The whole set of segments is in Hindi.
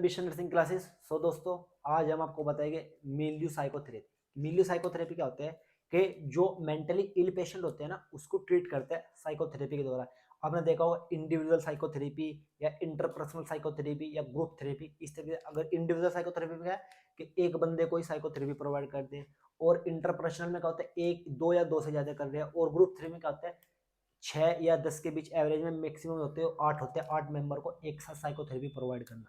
Vision nursing classes. सो दोस्तों, आज हम आपको बताएंगे मिल्यू साइकोथेरेपी। मिल्यू साइकोथेरेपी क्या होता है कि जो मेंटली इल पेशेंट होते हैं ना, उसको ट्रीट करते हैं साइकोथेरेपी के द्वारा। आपने देखा होगा इंडिविजुअल साइकोथेरेपी या इंटरपर्सनल साइकोथेरेपी या ग्रुप थेरेपी। इस तरीके से अगर इंडिविजुअल साइकोथेरेपी में क्या है कि एक बंदे को ही साइकोथेरेपी प्रोवाइड करते हैं, और इंटरपर्सनल में क्या होता है एक दो या दो से ज्यादा कर रहे हैं, और ग्रुप थेरेपी में क्या होता है 6 या 10 के बीच एवरेज में मैक्सिमम होते हैं 8 होते हैं, 8 मेंबर को एक साथ साइकोथेरेपी प्रोवाइड करना,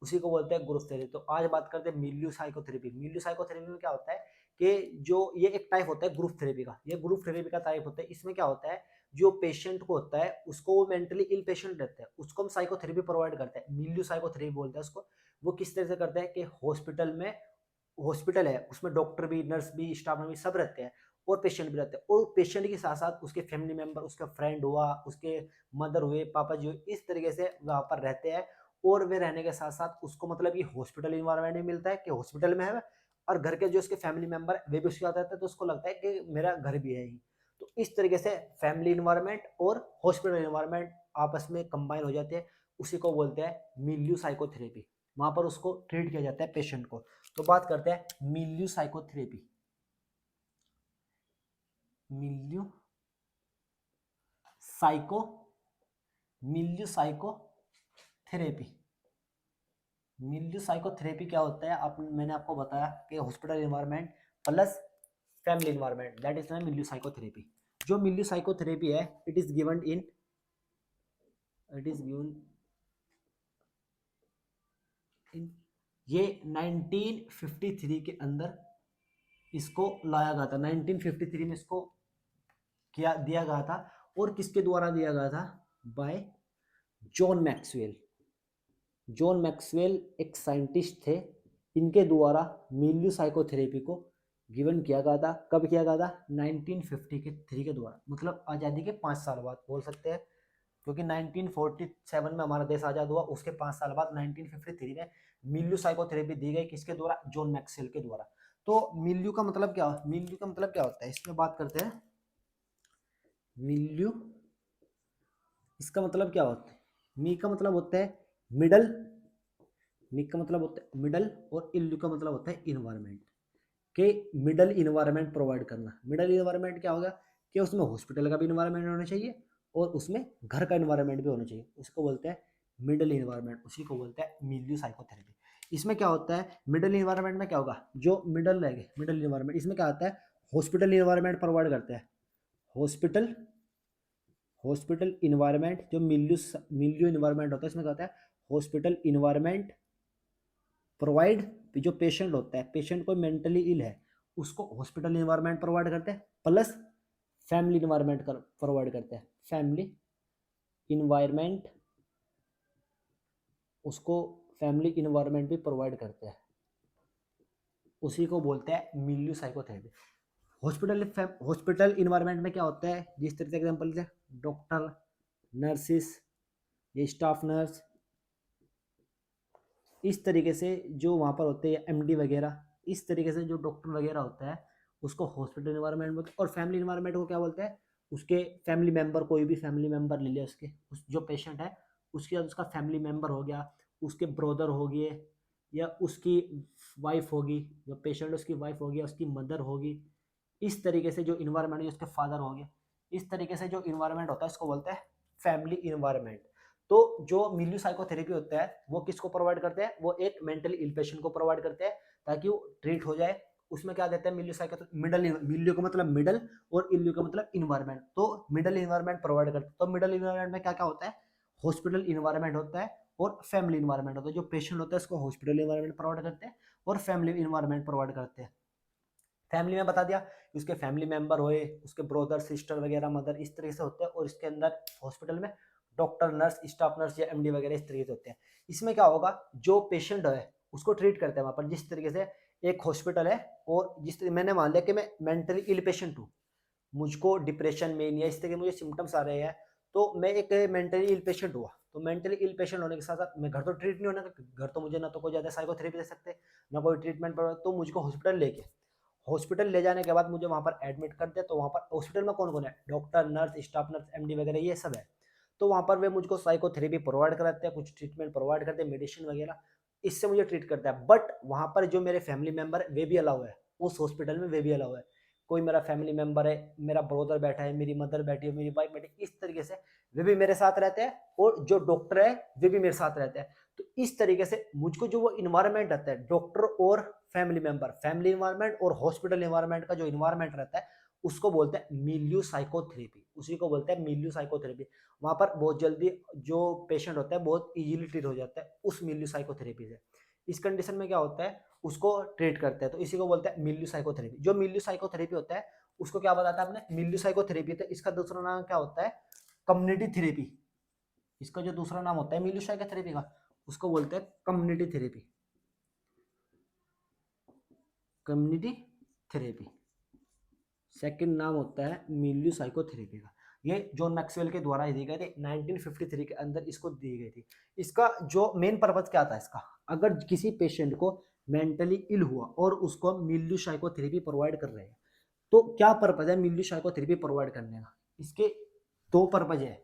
उसी को बोलते हैं ग्रुप थेरेपी। तो आज बात करते हैं मिल्यू साइकोथेरेपी। मिल्यू साइकोथेरेपी में क्या होता है कि जो ये एक टाइप होता है ग्रुप थेरेपी का, ये ग्रुप थेरेपी का टाइप होता है। इसमें क्या होता है, जो पेशेंट को होता है उसको, वो मेंटली इल पेशेंट रहता है, उसको हम साइकोथेरेपी प्रोवाइड करते हैं, मिल्यू साइकोथेरेपी बोलते हैं उसको। वो किस तरह से करते हैं कि हॉस्पिटल में, हॉस्पिटल है उसमें डॉक्टर भी, नर्स भी, स्टाफ भी सब रहते हैं, और पेशेंट भी रहते हैं, और पेशेंट के साथ साथ उसके फैमिली मेंबर, उसका फ्रेंड हुआ, उसके मदर हुए, पापा जी हुए, इस तरीके से वहां पर रहते हैं। और वे रहने के साथ साथ उसको मतलब ये हॉस्पिटल इन्वायरमेंट भी मिलता है कि हॉस्पिटल में है, और घर के जो उसके फैमिली मेंबर वे भी उसके साथ रहते हैं, तो उसको लगता है कि मेरा घर भी है ही। तो इस तरीके से फैमिली इन्वायरमेंट और हॉस्पिटल इन्वायरमेंट आपस में कंबाइन हो जाते हैं, उसी को बोलते हैं मिल्यू साइकोथेरेपी। वहां पर उसको ट्रीट किया जाता है पेशेंट को। तो बात करते हैं milieu psychotherapy. Milieu psycho milieu psychotherapy. Milieu psychotherapy क्या होता है, मैंने आपको बताया कि hospital environment plus family environment, that is milieu psychotherapy. जो मिल्यू साइकोथेरेपी है, इट इज गिवन इन ये 1953 के अंदर इसको लाया गया था। 1953 में इसको किया दिया गया था, और किसके द्वारा दिया गया था? Bye John Maxwell. John Maxwell एक साइंटिस्ट थे, इनके द्वारा मिल्यू साइकोथेरेपी को गिवन किया गया था। कब किया गया था? 1953 के द्वारा, मतलब आज़ादी के 5 साल बाद बोल सकते हैं, क्योंकि 1947 में हमारा देश आज़ाद हुआ, उसके 5 साल बाद 1953 में मिल्यू साइकोथेरेपी दी गई। किसके द्वारा? जॉन मैक्सवेल के द्वारा। तो मिल्यू का मतलब क्या होता है, इसमें बात करते हैं। मिल्यू, इसका मतलब क्या होता है? मी का मतलब होता है मिडल, मी का मतलब होता है मिडल, और इल्यू का मतलब होता है इन्वायरमेंट, के मिडल इन्वायरमेंट प्रोवाइड करना। मिडल इन्वायरमेंट क्या होगा कि उसमें हॉस्पिटल का भी इन्वायरमेंट होना चाहिए, और उसमें घर का इन्वायरमेंट भी होना चाहिए, उसको बोलते हैं मिडल इन्वायरमेंट, उसी को बोलते हैं मिल्यू साइकोथेरेपी। इसमें क्या होता है, मिडल इन्वायरमेंट में क्या होगा, जो मिडल रहेगा मिडल इन्वायरमेंट, इसमें क्या होता है, हॉस्पिटल इन्वायरमेंट प्रोवाइड करते हैं। हॉस्पिटल हॉस्पिटल इन्वायरमेंट, जो मिल्यू इन्वायरमेंट होता है, इसमें क्या होता है, हॉस्पिटल इन्वायरमेंट प्रोवाइड। जो पेशेंट होता है, पेशेंट कोई मेंटली इल है, उसको हॉस्पिटल इन्वायरमेंट प्रोवाइड करते हैं, प्लस फैमिली इन्वायरमेंट प्रोवाइड करते हैं। फैमिली इन्वायरमेंट, उसको फैमिली इन्वायरमेंट भी प्रोवाइड करते हैं, उसी को बोलते हैं मिल्यू साइकोथेरेपी। हॉस्पिटल इन्वायरमेंट में क्या होता है, जिस तरह से एग्जाम्पल से डॉक्टर, नर्सिस, ये स्टाफ नर्स, इस तरीके से जो वहाँ पर होते हैं एमडी वगैरह, इस तरीके से जो डॉक्टर वगैरह होता है उसको हॉस्पिटल इन्वायरमेंट में। और फैमिली इन्वायरमेंट को क्या बोलते हैं, उसके फैमिली मेंबर, कोई भी फैमिली मेंबर ले लिया, उसके उस जो पेशेंट है उसके बाद उसका फैमिली मेंबर हो गया, उसके ब्रदर हो गए, या उसकी वाइफ होगी, जो पेशेंट है उसकी वाइफ होगी, उसकी मदर होगी, इस तरीके से जो इन्वायरमेंट है उसके फादर हो गए, इस तरीके से जो इन्वायरमेंट होता है उसको बोलते हैं फैमिली इन्वायरमेंट। तो जो मिल्यू साइकोथेरेपी होता है वो किसको प्रोवाइड करते हैं, वो एक मेंटली इल पेशेंट को प्रोवाइड करते हैं, ताकि वो ट्रीट हो जाए। उसमें क्या देते हैं मिल्यू साइको मिडल, मिल्यू का मतलब मिडल, और इल्यू का मतलब इन्वायरमेंट, तो मिडल इन्वायरमेंट प्रोवाइड करते हैं। तो मिडल इन्वायरमेंट में क्या क्या होता है, हॉस्पिटल इन्वायरमेंट होता है और फैमिली इन्वायरमेंट होता है। जो पेशेंट होता है उसको हॉस्पिटल इन्वायरमेंट प्रोवाइड करते हैं और फैमिली इन्वायरमेंट प्रोवाइड करते हैं। फैमिली में बता दिया कि उसके फैमिली मेंबर हुए, उसके ब्रदर सिस्टर वगैरह, मदर, इस तरीके से होते हैं। और इसके अंदर हॉस्पिटल में डॉक्टर, नर्स, स्टाफ नर्स या एमडी वगैरह इस तरीके से होते हैं। इसमें क्या होगा, जो पेशेंट है उसको ट्रीट करते हैं वहां पर, जिस तरीके से एक हॉस्पिटल है, और जिस तरीके मैंने मान लिया कि मैं मेंटली इल पेशेंट हूँ, मुझको डिप्रेशन में या इस तरह के मुझे सिम्टम्स आ रहे हैं, तो मैं एक मेंटली इल पेशेंट हुआ, तो मेंटली इल पेशेंट होने के साथ साथ मैं घर तो ट्रीट नहीं होने का, घर तो मुझे ना तो कोई ज़्यादा साइकोथेरेपी दे सकते, ना कोई ट्रीटमेंट पर, तो मुझको हॉस्पिटल लेके, हॉस्पिटल ले जाने के बाद मुझे वहाँ पर एडमिट कर दिया। तो वहाँ पर हॉस्पिटल में कौन कौन है, doctor, nurse, staff nurse, MD वगैरह ये सब है। तो वहाँ पर वे मुझको साइकोथेरेपी प्रोवाइड कराते हैं, कुछ ट्रीटमेंट प्रोवाइड करते हैं, मेडिसिन वगैरह। इससे मुझे ट्रीट करता है। बट वहां पर जो मेरे फैमिली मेंबर है वे भी अलाउ है, उस हॉस्पिटल में वे भी अलाउ है। कोई मेरा फैमिली मेंबर है, मेरा ब्रदर बैठा है, मेरी मदर बैठी है, मेरी वाइफ बैठी है, इस तरीके से वे भी मेरे साथ रहते हैं और जो डॉक्टर है वे भी मेरे साथ रहते हैं। तो इस तरीके से मुझको जो वो इन्वायरमेंट रहता है, डॉक्टर और फैमिली मेंबर, फैमिली इन्वायरमेंट और हॉस्पिटल इन्वायरमेंट का जो इन्वायरमेंट रहता है उसको बोलते हैं मिलियू साइकोथेरेपी, उसी को बोलते हैं मिलियू साइकोथेरेपी। वहां पर बहुत जल्दी जो पेशेंट होता है बहुत इजीली ट्रीट हो जाता है उस मिलियू साइकोथेरेपी से। इस कंडीशन में क्या होता है, उसको ट्रीट करते हैं, तो इसी को बोलते हैं मिलियू साइकोथेरेपी। जो मिलियू साइकोथेरेपी होता है उसको क्या बताया था हमने, मिलियू साइकोथेरेपी। तो इसका दूसरा नाम क्या होता है, कम्युनिटी थेरेपी। इसका जो दूसरा नाम होता है मिलियू साइकोथेरेपी का, उसको बोलते हैं community therapy, community therapy. Second नाम होता है मिलियू साइकोथेरेपी का। ये जॉन मैक्सवेल के द्वारा दी गई थी 1953 के अंदर, इसको दी गई थी। इसका जो मेन पर्पज क्या था इसका, अगर किसी पेशेंट को मेंटली इल हुआ और उसको हम मिलियू साइकोथेरेपी प्रोवाइड कर रहे हैं, तो क्या पर्पज है मिलियू साइकोथेरेपी प्रोवाइड करने का। इसके दो पर्पज है।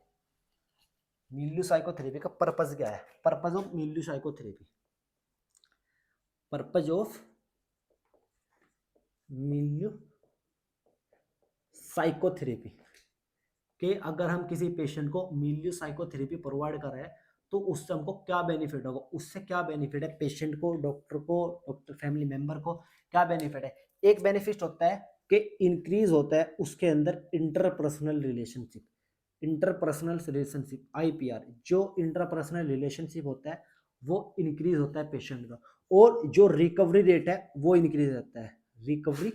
मिलियू साइकोथेरेपी का पर्पज क्या है, purpose of milieu psychotherapy, purpose of milieu psychotherapy कि अगर हम किसी पेशेंट को मिलियू साइकोथेरेपी प्रोवाइड कर रहे हैं तो उससे हमको क्या बेनिफिट होगा, उससे क्या बेनिफिट है पेशेंट को, डॉक्टर को, डॉक्टर फैमिली मेंबर को क्या बेनिफिट है। एक बेनिफिट होता है कि इंक्रीज होता है उसके अंदर interpersonal relationship, interpersonal relationship IPR, जो इंटरपर्सनल रिलेशनशिप होता है वो इंक्रीज होता है पेशेंट का, और जो रिकवरी रेट है वो इंक्रीज रहता है। रिकवरी,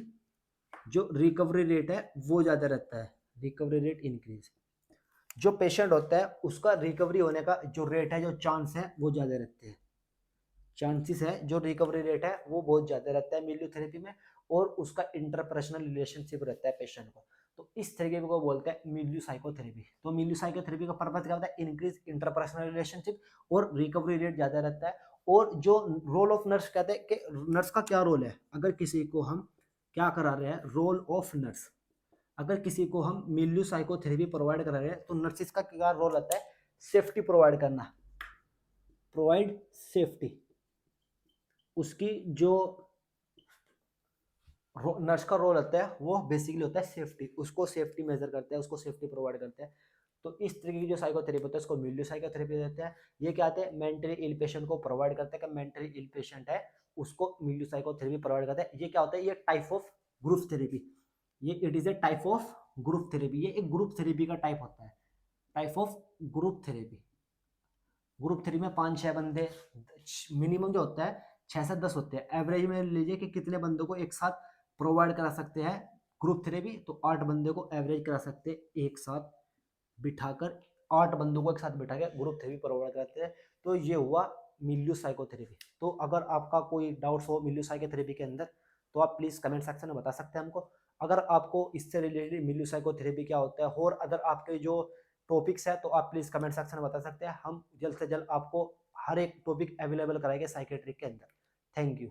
जो रिकवरी रेट है वो ज़्यादा रहता है, रिकवरी रेट इंक्रीज। जो पेशेंट होता है उसका रिकवरी होने का जो रेट है, जो चांस है वो ज़्यादा रहते हैं, चांसेस है जो रिकवरी रेट है वो बहुत ज़्यादा रहता है मिलियो थेरेपी में, और उसका इंटरपर्सनल रिलेशनशिप रहता है पेशेंट को। तो इस तरीके को बोलते हैं मिलियो साइकोथेरेपी। तो मिलियो साइकोथेरेपी का पर्पज क्या होता है, इंक्रीज इंटरपर्सनल रिलेशनशिप और रिकवरी रेट ज़्यादा रहता है। और जो रोल ऑफ नर्स कहते हैं कि नर्स का क्या रोल है, अगर किसी को हम क्या करा रहे हैं, रोल ऑफ नर्स, अगर किसी को हम मिलियो साइकोथेरेपी प्रोवाइड करा रहे हैं तो नर्सिस का क्या रोल रहता है, सेफ्टी प्रोवाइड करना, प्रोवाइड सेफ्टी। उसकी जो नर्स का रोल होता है वो बेसिकली होता है सेफ्टी, उसको सेफ्टी मेजर करते हैं, उसको सेफ्टी प्रोवाइड करते हैं। तो इस तरीके की जो साइकोथेरेपी होता है उसको मिलियो साइकोथेरेपी देते हैं। ये क्या आते हैं, मेंटली इल पेशेंट को प्रोवाइड करते हैं कि मेंटली इल पेशेंट है उसको मिलियो साइकोथेरेपी प्रोवाइड करते हैं। ये क्या होता है, ये टाइप ऑफ ग्रुप थेरेपी, ये it is a type of group therapy, ये एक ग्रुप थेरेपी का टाइप होता है, type of group therapy. Group three में 5-6 बंदे मिनिमम जो होता है 6 से 10 होते हैं, एवरेज में लीजिए कि कितने बंदों को एक साथ प्रोवाइड करा सकते हैं ग्रुप थेरेपी, तो 8 बंदे को एवरेज करा सकते हैं एक साथ बिठाकर, 8 बंदों को एक साथ बिठा के ग्रुप थेरेपी प्रोवाइड करते हैं। तो ये हुआ मिलियो साइकोथेरेपी। तो अगर आपका कोई डाउट्स हो मिलियो साइकोथेरेपी के अंदर तो आप प्लीज़ कमेंट सेक्शन में बता सकते हैं हमको। अगर आपको इससे रिलेटेड मिलियो साइकोथेरेपी क्या होता है और अदर आपके जो टॉपिक्स है तो आप प्लीज़ कमेंट सेक्शन में बता सकते हैं, हम जल्द से जल्द आपको हर एक टॉपिक अवेलेबल कराएंगे साइकेट्रिक के अंदर। Thank you.